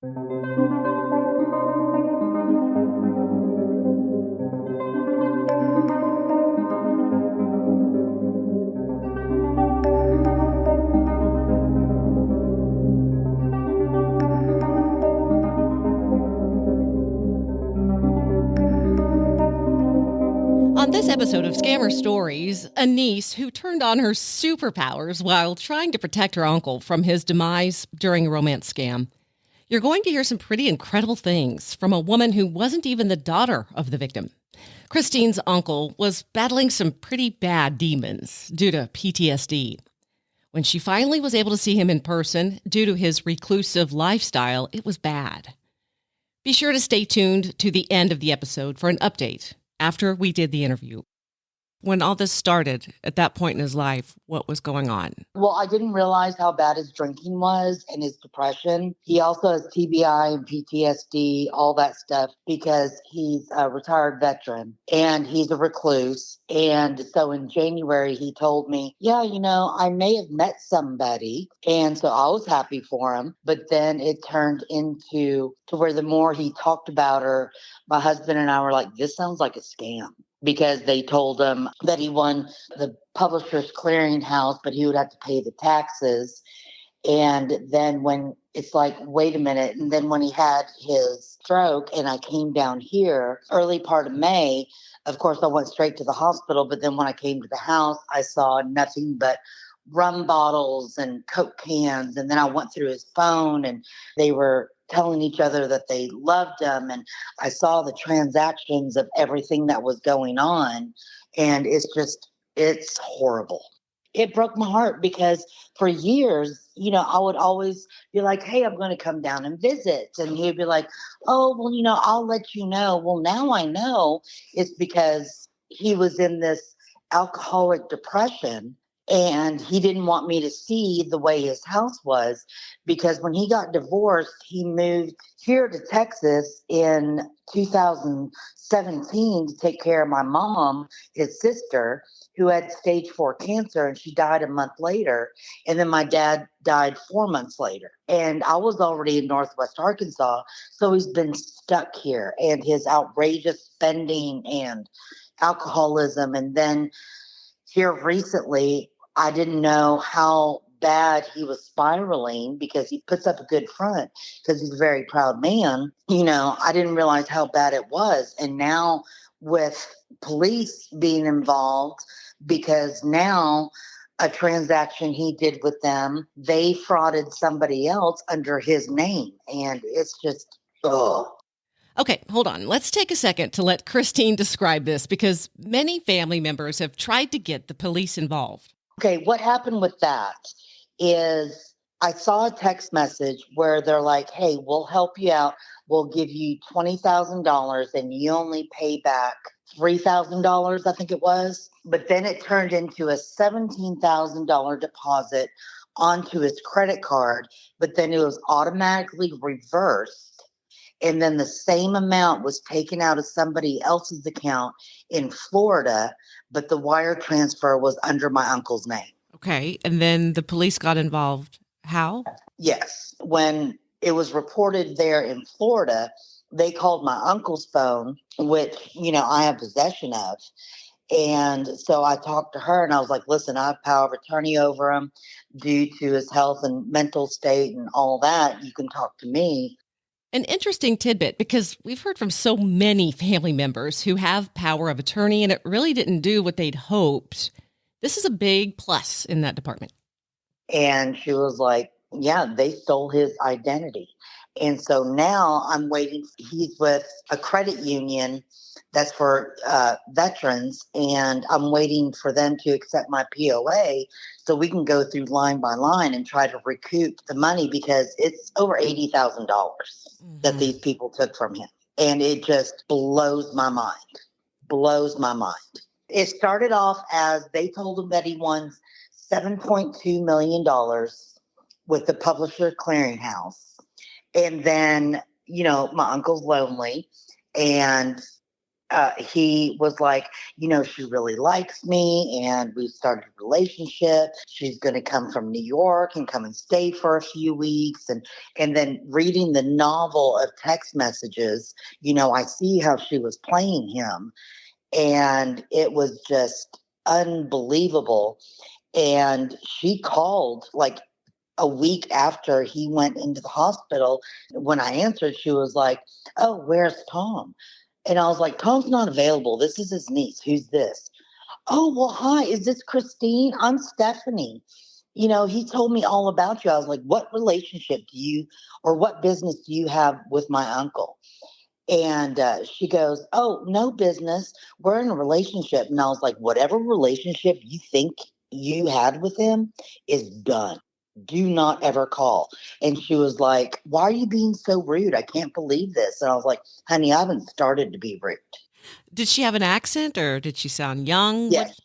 On this episode of Scammer Stories, a niece who turned on her superpowers while trying to protect her uncle from his demise during a romance scam. You're going to hear some pretty incredible things from a woman who wasn't even the daughter of the victim. Christine's uncle was battling some pretty bad demons due to PTSD. When she finally was able to see him in person due to his reclusive lifestyle, it was bad. Be sure to stay tuned to the end of the episode for an update after we did the interview. When all this started, at that point in his life, what was going on? Well, I didn't realize how bad his drinking was and his depression. He also has TBI and PTSD, all that stuff, because he's a retired veteran and he's a recluse. And so in January, he told me, yeah, I may have met somebody. And so I was happy for him. But then it turned into where the more he talked about her, my husband and I were like, this sounds like a scam. Because they told him that he won the publisher's clearinghouse, but he would have to pay the taxes. And then when it's like, wait a minute. And then when he had his stroke and I came down here early part of May, of course, I went straight to the hospital. But then when I came to the house, I saw nothing but rum bottles and Coke cans. And then I went through his phone and they were telling each other that they loved him. And I saw the transactions of everything that was going on. And it's horrible. It broke my heart because for years, I would always be like, hey, I'm going to come down and visit. And he'd be like, oh, well, I'll let you know. Well, now I know it's because he was in this alcoholic depression. And he didn't want me to see the way his house was because when he got divorced, he moved here to Texas in 2017 to take care of my mom, his sister, who had stage 4 cancer, and she died a month later. And then my dad died 4 months later. And I was already in Northwest Arkansas, so he's been stuck here. And his outrageous spending and alcoholism. And then here recently, I didn't know how bad he was spiraling because he puts up a good front because he's a very proud man. I didn't realize how bad it was. And now with police being involved, because now a transaction he did with them, they frauded somebody else under his name. And it's just, oh. Okay, hold on. Let's take a second to let Christine describe this because many family members have tried to get the police involved. Okay, what happened with that is I saw a text message where they're like, hey, we'll help you out. We'll give you $20,000 and you only pay back $3,000, I think it was. But then it turned into a $17,000 deposit onto his credit card, but then it was automatically reversed. And then the same amount was taken out of somebody else's account in Florida, but the wire transfer was under my uncle's name. Okay, and then the police got involved. How? Yes. When it was reported there in Florida, they called my uncle's phone, which, I have possession of. And so I talked to her and I was like, listen, I have power of attorney over him due to his health and mental state and all that. You can talk to me. An interesting tidbit because we've heard from so many family members who have power of attorney and it really didn't do what they'd hoped. This is a big plus in that department. And she was like, yeah, they stole his identity. And so now I'm waiting. He's with a credit union that's for veterans, and I'm waiting for them to accept my POA so we can go through line by line and try to recoup the money because it's over $80,000 that these people took from him. And it just blows my mind. It started off as they told him that he won $7.2 million with the publisher clearinghouse. And then, my uncle's lonely and he was like, she really likes me and we started a relationship. She's going to come from New York and come and stay for a few weeks. And then reading the novel of text messages, I see how she was playing him, and it was just unbelievable. And she called like a week after he went into the hospital. When I answered, she was like, "Oh, where's Tom?" And I was like, "Tom's not available. This is his niece. Who's this?" "Oh, well, hi. Is this Christine? I'm Stephanie. He told me all about you." I was like, "What relationship do you, or what business do you have with my uncle?" And she goes, "Oh, no business. We're in a relationship." And I was like, "Whatever relationship you think you had with him is done. Do not ever call." And she was like, "Why are you being so rude? I can't believe this." And I was like, "Honey, I haven't started to be rude." Did she have an accent or did she sound young? What? Yes.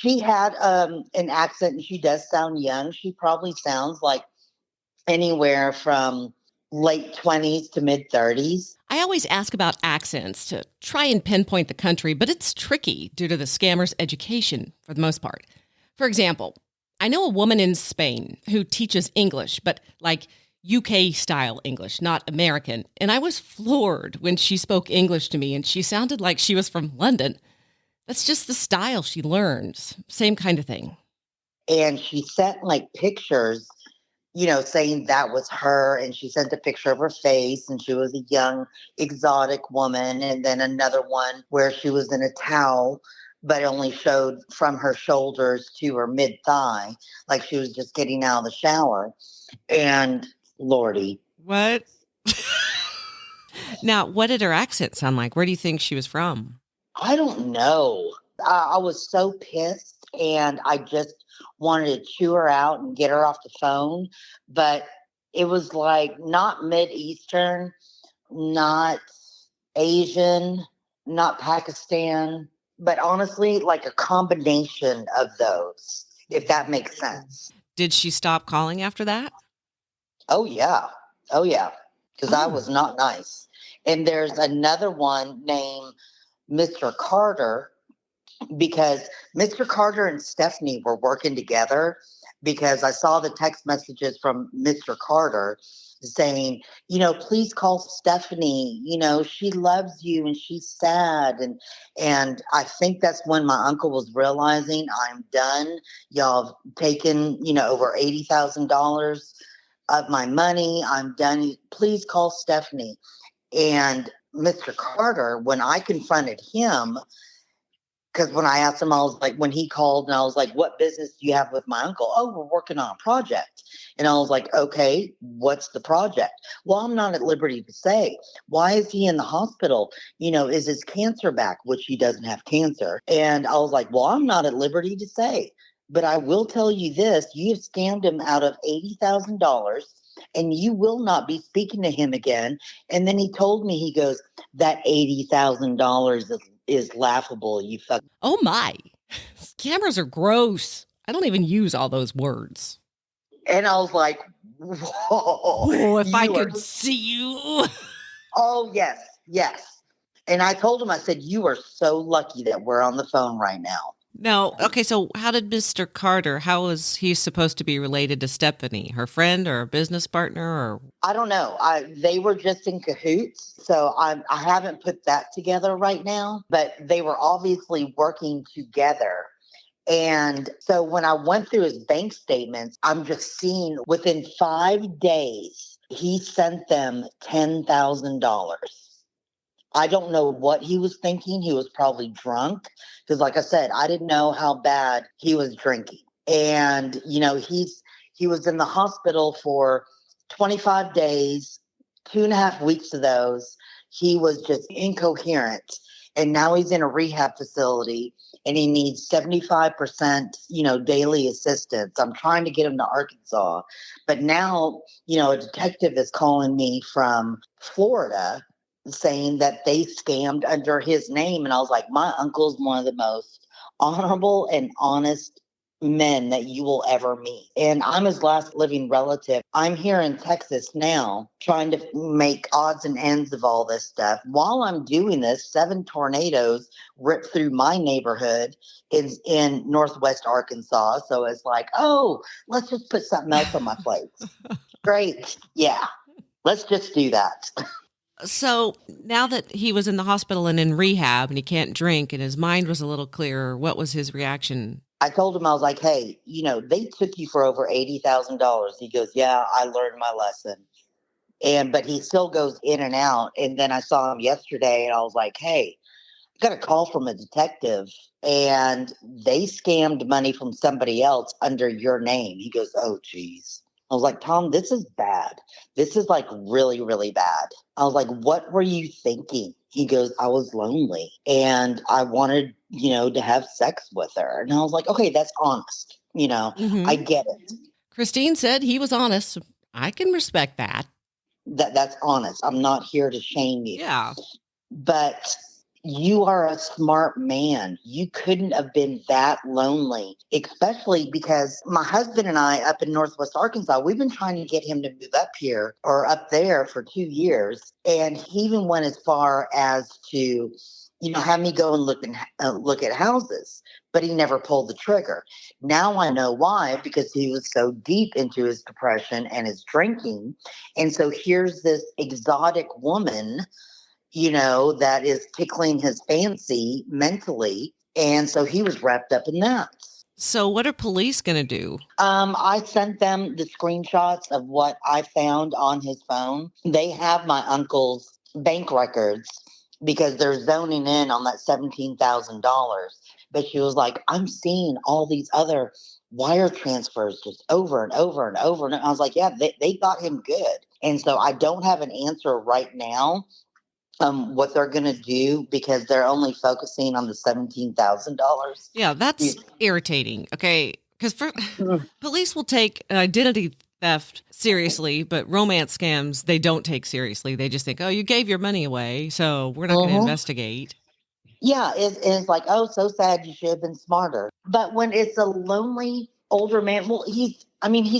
She had an accent and she does sound young. She probably sounds like anywhere from late 20s to mid 30s. I always ask about accents to try and pinpoint the country, but it's tricky due to the scammer's education for the most part. For example, I know a woman in Spain who teaches English, but like UK style English, not American. And I was floored when she spoke English to me and she sounded like she was from London. That's just the style she learns. Same kind of thing. And she sent like pictures, saying that was her. And she sent a picture of her face and she was a young, exotic woman. And then another one where she was in a towel, but only showed from her shoulders to her mid thigh, like she was just getting out of the shower. And Lordy, What? Now, what did her accent sound like? Where do you think she was from? I don't know. I was so pissed and I just wanted to chew her out and get her off the phone. But it was like not Mid Eastern, not Asian, not Pakistan, but honestly, like a combination of those, if that makes sense. Did she stop calling after that? Oh, yeah. Oh, yeah. Because I Oh. was not nice. And there's another one named Mr. Carter, because Mr. Carter and Stephanie were working together, because I saw the text messages from Mr. Carter saying, "Please call Stephanie, she loves you and she's sad." And I think that's when my uncle was realizing, "I'm done. Y'all have taken, over $80,000 of my money. I'm done. Please call Stephanie." And Mr. Carter, when I confronted him, because when I asked him, I was like, when he called and I was like, "What business do you have with my uncle?" "Oh, we're working on a project." And I was like, "Okay, what's the project?" "Well, I'm not at liberty to say." "Why is he in the hospital? Is his cancer back?" Which he doesn't have cancer. And I was like, "Well, I'm not at liberty to say. But I will tell you this: you have scammed him out of $80,000 and you will not be speaking to him again." And then he told me, he goes, "That $80,000 is laughable. You fuck." Oh my. Scammers are gross. I don't even use all those words. And I was like, "Whoa, Oh, if I you are." could see you. Oh, yes, yes. And I told him, I said, "You are so lucky that we're on the phone right now." No. Okay, so how did Mr. Carter, how was he supposed to be related to Stephanie? Her friend or a business partner or I don't know. They were just in cahoots. So I haven't put that together right now, but they were obviously working together. And so when I went through his bank statements, I'm just seeing within 5 days, he sent them $10,000. I don't know what he was thinking. He was probably drunk because, like I said, I didn't know how bad he was drinking. And he was in the hospital for 25 days, 2.5 weeks of those. He was just incoherent. And now he's in a rehab facility and he needs 75%, daily assistance. I'm trying to get him to Arkansas. But now, a detective is calling me from Florida saying that they scammed under his name. And I was like, my uncle's one of the most honorable and honest men that you will ever meet. And I'm his last living relative. I'm here in Texas now trying to make odds and ends of all this stuff. While I'm doing this, 7 tornadoes ripped through my neighborhood in northwest Arkansas. So it's like, oh, let's just put something else on my plate. Great. Yeah. Let's just do that. So now that he was in the hospital and in rehab and he can't drink and his mind was a little clearer, what was his reaction? I told him, I was like, hey, they took you for over $80,000. He goes, yeah, I learned my lesson. But he still goes in and out. And then I saw him yesterday and I was like, hey, I got a call from a detective and they scammed money from somebody else under your name. He goes, oh, geez. I was like, Tom, this is bad. This is like really, really bad. I was like, what were you thinking? He goes, I was lonely and I wanted, to have sex with her. And I was like, okay, that's honest. I Mm-hmm. get it. Christine said he was honest. I can respect that. That's honest. I'm not here to shame you. Yeah. But you are a smart man. You couldn't have been that lonely, especially because my husband and I up in Northwest Arkansas, we've been trying to get him to move up here or up there for 2 years. And he even went as far as to, have me go and look at houses, but he never pulled the trigger. Now I know why, because he was so deep into his depression and his drinking. And so here's this exotic woman that is tickling his fancy mentally. And so he was wrapped up in that. So what are police going to do? I sent them the screenshots of what I found on his phone. They have my uncle's bank records because they're zoning in on that $17,000. But she was like, I'm seeing all these other wire transfers just over and over and over. And I was like, yeah, they got him good. And so I don't have an answer right now what they're going to do because they're only focusing on the $17,000. Yeah, that's irritating. Okay. Because police will take identity theft seriously, but romance scams, they don't take seriously. They just think, oh, you gave your money away, so we're not going to investigate. Yeah, it's like, oh, so sad. You should have been smarter. But when it's a lonely older man, well, he's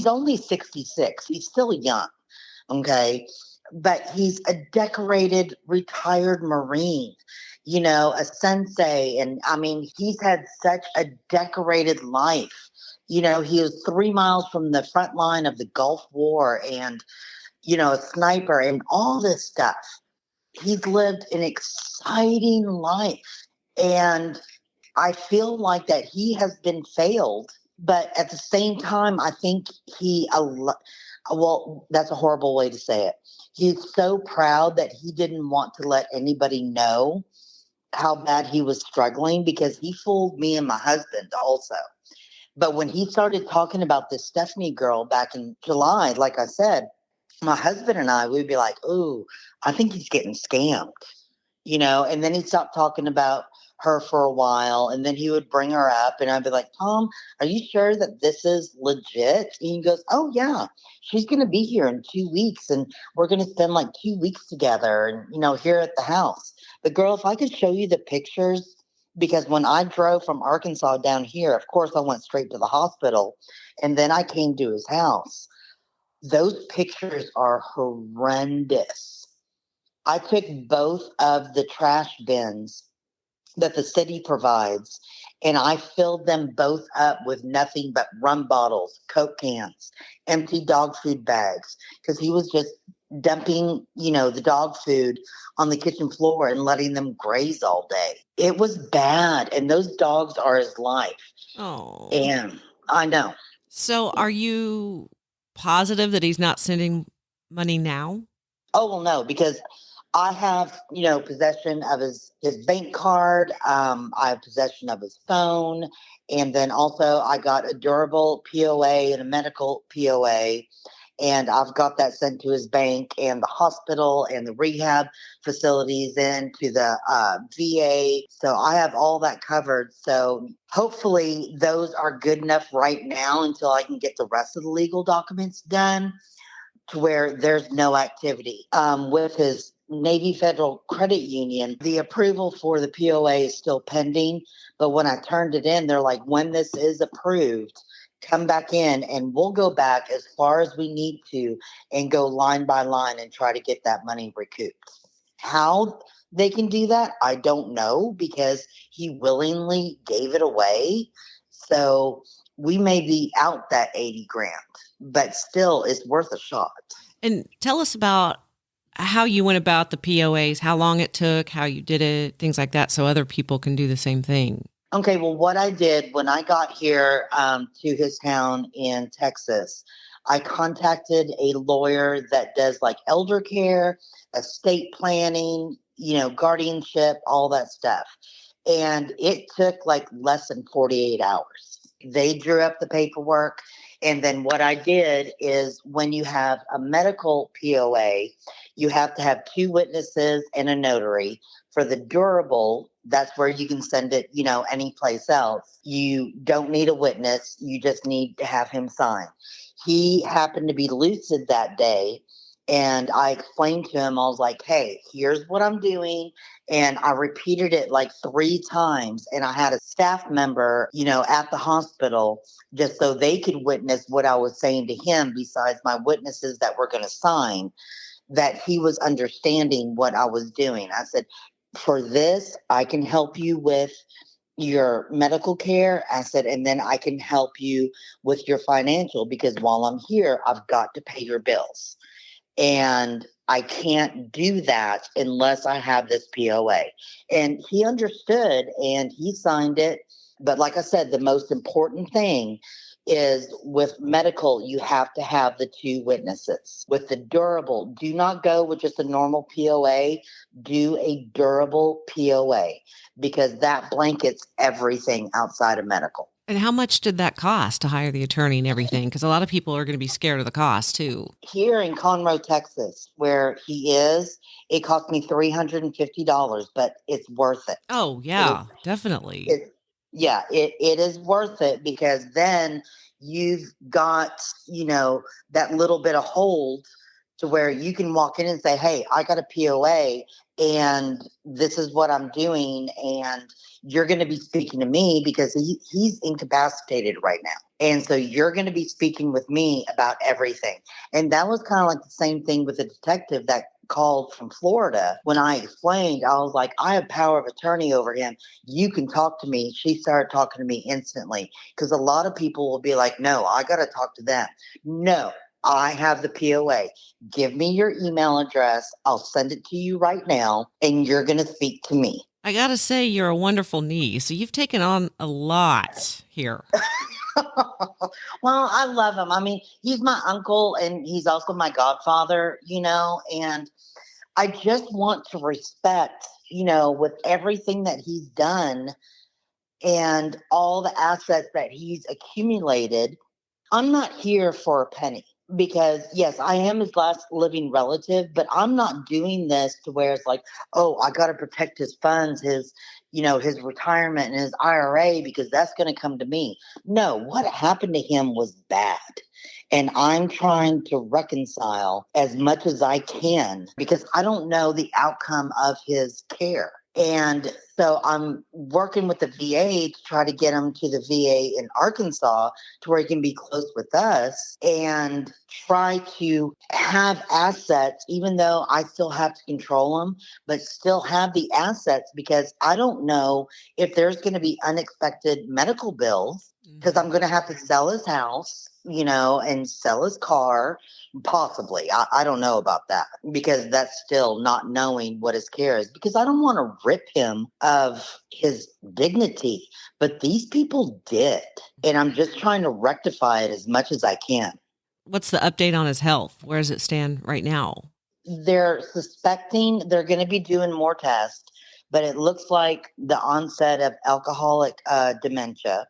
only 66. He's still young. Okay. But he's a decorated retired Marine, a sensei. And he's had such a decorated life. He was 3 miles from the front line of the Gulf War and, a sniper and all this stuff. He's lived an exciting life. And I feel like that he has been failed. But at the same time, I think well, that's a horrible way to say it. He's so proud that he didn't want to let anybody know how bad he was struggling because he fooled me and my husband also. But when he started talking about this Stephanie girl back in July, like I said, my husband and I, we'd be like, ooh, I think he's getting scammed, and then he stopped talking about her for a while and then he would bring her up and I'd be like, Tom, are you sure that this is legit? And he goes, oh yeah, she's going to be here in 2 weeks and we're going to spend like 2 weeks together and, here at the house. But girl, if I could show you the pictures, because when I drove from Arkansas down here, of course I went straight to the hospital and then I came to his house. Those pictures are horrendous. I took both of the trash bins that the city provides and I filled them both up with nothing but rum bottles, Coke cans, empty dog food bags, because he was just dumping, the dog food on the kitchen floor and letting them graze all day. It was bad. And those dogs are his life. Oh. And I know. So are you positive that he's not sending money now? Oh, well, no, because I have, possession of his bank card. I have possession of his phone. And then also I got a durable POA and a medical POA. And I've got that sent to his bank and the hospital and the rehab facilities and to the VA. So I have all that covered. So hopefully those are good enough right now until I can get the rest of the legal documents done to where there's no activity with his Navy Federal Credit Union. The approval for the POA is still pending, but when I turned it in, they're like, when this is approved, come back in and we'll go back as far as we need to and go line by line and try to get that money recouped. How they can do that, I don't know, because he willingly gave it away. So we may be out that 80 grand, but still it's worth a shot. And tell us about how you went about the POAs, how long it took, how you did it, things like that, so other people can do the same thing. Okay, well, what I did when I got here to his town in Texas, I contacted a lawyer that does like elder care, estate planning, guardianship, all that stuff. And it took like less than 48 hours. They drew up the paperwork. And then what I did is when you have a medical POA, you have to have two witnesses and a notary. For the durable, that's where you can send it, any place else. You don't need a witness. You just need to have him sign. He happened to be lucid that day. And I explained to him, I was like, hey, here's what I'm doing. And I repeated it like 3 times. And I had a staff member, at the hospital just so they could witness what I was saying to him besides my witnesses that were going to sign, that he was understanding what I was doing. I said, for this, I can help you with your medical care. I said, and then I can help you with your financial, because while I'm here, I've got to pay your bills. And I can't do that unless I have this POA. And he understood and he signed it. But like I said, the most important thing is with medical, you have to have the two witnesses. With the durable, do not go with just a normal POA. Do a durable POA, because that blankets everything outside of medical. And how much did that cost to hire the attorney and everything? Because a lot of people are going to be scared of the cost too. Here in Conroe, Texas, where he is, it cost me $350, but it's worth it. Oh, yeah, definitely. It is worth it, because then you've got, that little bit of hold to where you can walk in and say, hey, I got a POA and this is what I'm doing. And you're going to be speaking to me because he's incapacitated right now. And so you're going to be speaking with me about everything. And that was kind of like the same thing with the detective that called from Florida. When I explained, I was like, I have power of attorney over him. You can talk to me. She started talking to me instantly, because a lot of people will be like, no, I got to talk to them. No, I have the POA. Give me your email address. I'll send it to you right now, and you're going to speak to me. I got to say, you're a wonderful niece. So you've taken on a lot here. Well, I love him. I mean, he's my uncle and he's also my godfather, and I just want to respect, with everything that he's done and all the assets that he's accumulated. I'm not here for a penny, because yes, I am his last living relative, but I'm not doing this to where it's like, oh, I got to protect his funds, his retirement and his IRA, because that's going to come to me. No, what happened to him was bad. And I'm trying to reconcile as much as I can, because I don't know the outcome of his care. And so I'm working with the VA to try to get him to the VA in Arkansas to where he can be close with us and try to have assets, even though I still have to control them, but still have the assets, because I don't know if there's going to be unexpected medical bills, because I'm going to have to sell his house, and sell his car. Possibly. I don't know about that, because that's still not knowing what his care is, because I don't want to rip him of his dignity, but these people did. And I'm just trying to rectify it as much as I can. What's the update on his health? Where does it stand right now? They're suspecting they're going to be doing more tests, but it looks like the onset of alcoholic dementia,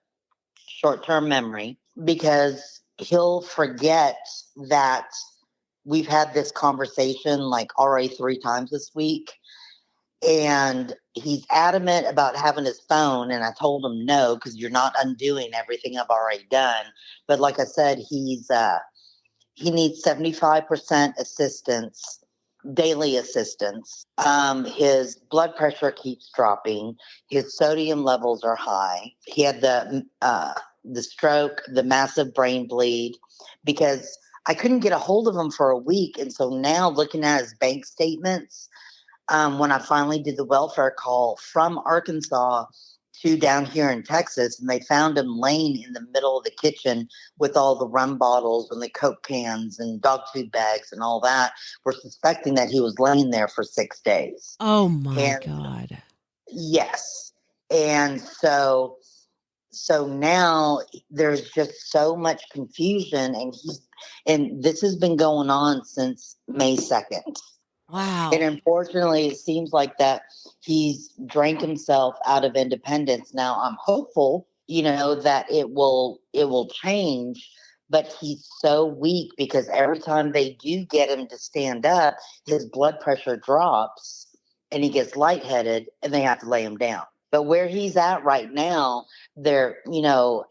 short-term memory, because he'll forget that we've had this conversation like already 3 times this week. And he's adamant about having his phone. And I told him no, because you're not undoing everything I've already done. But like I said, he needs 75% assistance daily assistance. His blood pressure keeps dropping. His sodium levels are high. He had the stroke, the massive brain bleed, because I couldn't get a hold of him for a week. And so now, looking at his bank statements, when I finally did the welfare call from Arkansas to down here in Texas, and they found him laying in the middle of the kitchen with all the rum bottles and the Coke cans and dog food bags and all that. We're suspecting that he was laying there for 6 days. Oh my And God. yes. And so now there's just so much confusion, and this has been going on since May 2nd. And Wow. unfortunately, it seems like that he's drank himself out of independence. Now, I'm hopeful, that it will change, but he's so weak because every time they do get him to stand up, his blood pressure drops and he gets lightheaded and they have to lay him down. But where he's at right now, they're,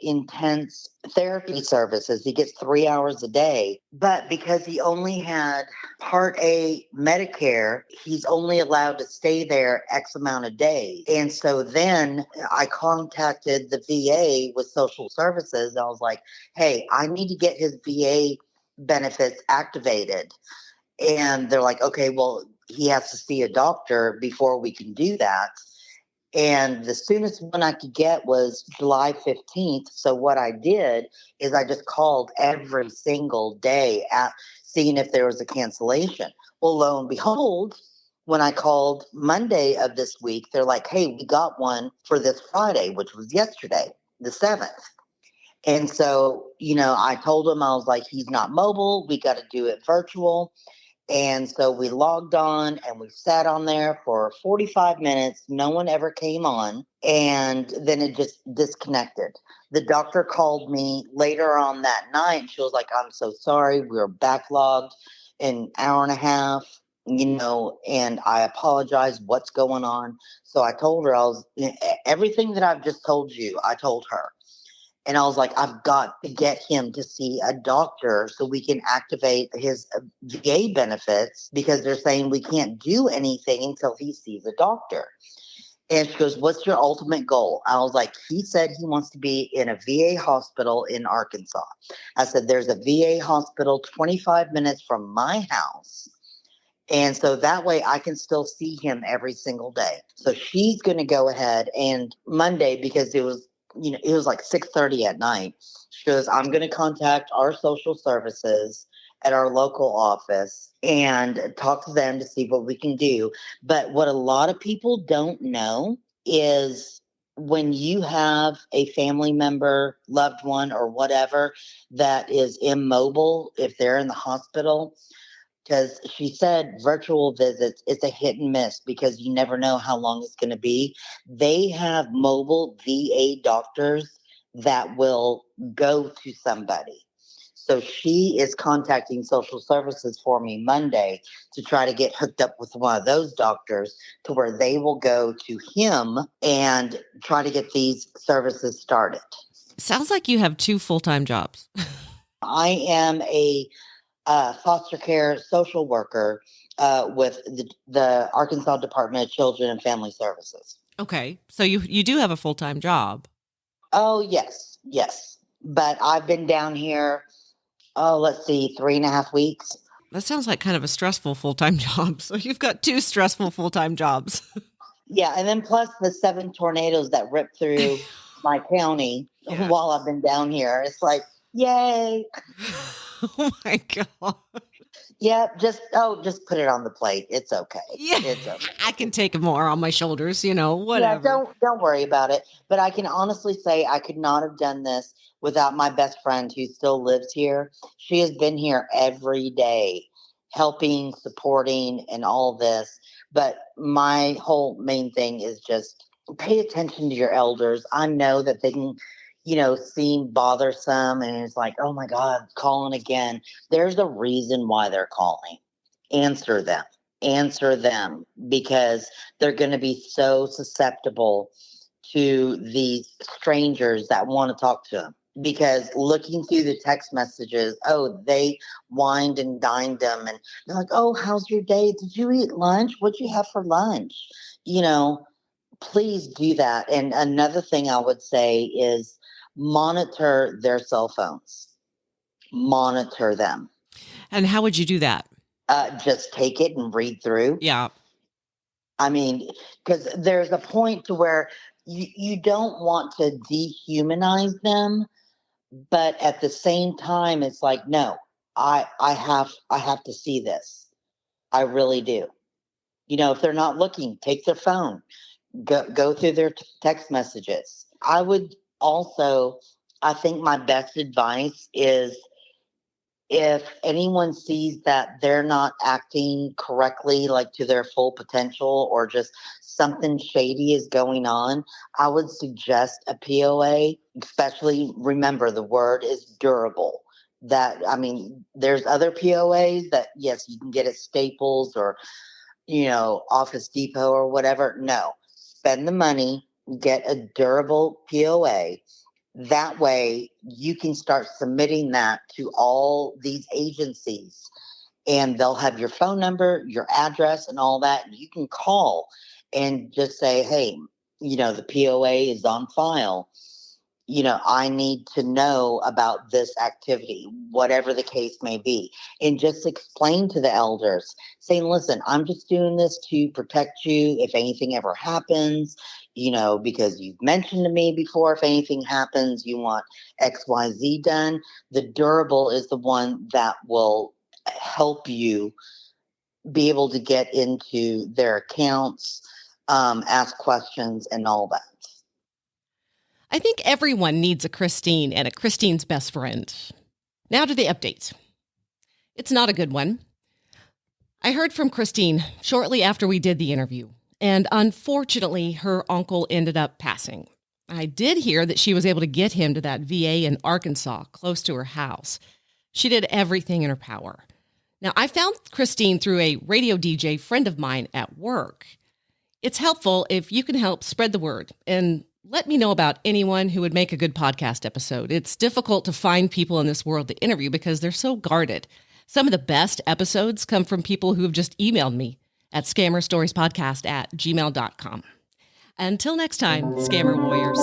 intense therapy services. He gets 3 hours a day. But because he only had Part A Medicare, he's only allowed to stay there X amount of days. And so then I contacted the VA with social services. I was like, hey, I need to get his VA benefits activated. And they're like, okay, well, he has to see a doctor before we can do that. And the soonest one I could get was July 15th. So what I did is I just called every single day at seeing if there was a cancellation. Well, lo and behold, when I called Monday of this week, they're like, hey, we got one for this Friday, which was yesterday, the 7th. And so, I told him, I was like, he's not mobile. We got to do it virtual. And so we logged on and we sat on there for 45 minutes. No one ever came on. And then it just disconnected. The doctor called me later on that night. And she was like, I'm so sorry. We were backlogged an hour and a half, and I apologize. What's going on? So I told her everything that I've just told you, I told her. And I was like, I've got to get him to see a doctor so we can activate his VA benefits, because they're saying we can't do anything until he sees a doctor. And she goes, what's your ultimate goal? I was like, he said he wants to be in a VA hospital in Arkansas. I said, there's a VA hospital 25 minutes from my house. And so that way I can still see him every single day. So she's going to go ahead, and Monday, because it was like 6:30 at night. She goes, I'm going to contact our social services at our local office and talk to them to see what we can do. But what a lot of people don't know is when you have a family member, loved one, or whatever that is immobile, if they're in the hospital, because she said virtual visits, it's a hit and miss because you never know how long it's going to be. They have mobile VA doctors that will go to somebody. So she is contacting social services for me Monday to try to get hooked up with one of those doctors to where they will go to him and try to get these services started. Sounds like you have two full-time jobs. I am a foster care social worker with the Arkansas Department of Children and Family Services. Okay. So you do have a full-time job. Oh, yes, yes. But I've been down here, let's see, 3.5 weeks. That sounds like kind of a stressful full-time job. So you've got two stressful full-time jobs. Yeah, and then plus the 7 tornadoes that ripped through my county Yeah. while I've been down here. It's like, yay. Oh my God. Yeah, just put it on the plate. It's okay. Yeah. It's okay. I can take more on my shoulders, Yeah, whatever. don't worry about it. But I can honestly say I could not have done this without my best friend who still lives here. She has been here every day, helping, supporting, and all this. But my whole main thing is just pay attention to your elders. I know that they can, seem bothersome, and it's like, oh my God, calling again. There's a reason why they're calling. Answer them. Answer them, because they're going to be so susceptible to these strangers that want to talk to them. because looking through the text messages, oh, they wined and dined them. And they're like, oh, how's your day? Did you eat lunch? What'd you have for lunch? You know, please do that. And another thing I would say is monitor their cell phones, monitor them. And how would you do that? Just take it and read through. Yeah. I mean, because there's a point to where you don't want to dehumanize them, but at the same time, it's like, no, I have to see this. I really do. You know, if they're not looking, take their phone, go through their text messages. I would also, I think my best advice is if anyone sees that they're not acting correctly, like to their full potential, or just something shady is going on, I would suggest a POA. Especially remember the word is durable. That, I mean, there's other POAs that, yes, you can get at Staples or, you know, Office Depot or whatever. No, spend the money, get a durable POA. That way you can start submitting that to all these agencies, and they'll have your phone number, your address, and all that. You can call and just say, hey, you know, the POA is on file. You know, I need to know about this activity, whatever the case may be, and just explain to the elders, saying, listen, I'm just doing this to protect you if anything ever happens, you know, because you've mentioned to me before, if anything happens, you want XYZ done. The durable is the one that will help you be able to get into their accounts, ask questions, and all that. I think everyone needs a Christine and a Christine's best friend. Now to the update. It's not a good one. I heard from Christine shortly after we did the interview, and unfortunately, her uncle ended up passing. I did hear that she was able to get him to that VA in Arkansas, close to her house. She did everything in her power. Now, I found Christine through a radio DJ friend of mine at work. It's helpful if you can help spread the word and let me know about anyone who would make a good podcast episode. It's difficult to find people in this world to interview because they're so guarded. Some of the best episodes come from people who have just emailed me at scammerstoriespodcast@gmail.com. Until next time, Scammer Warriors.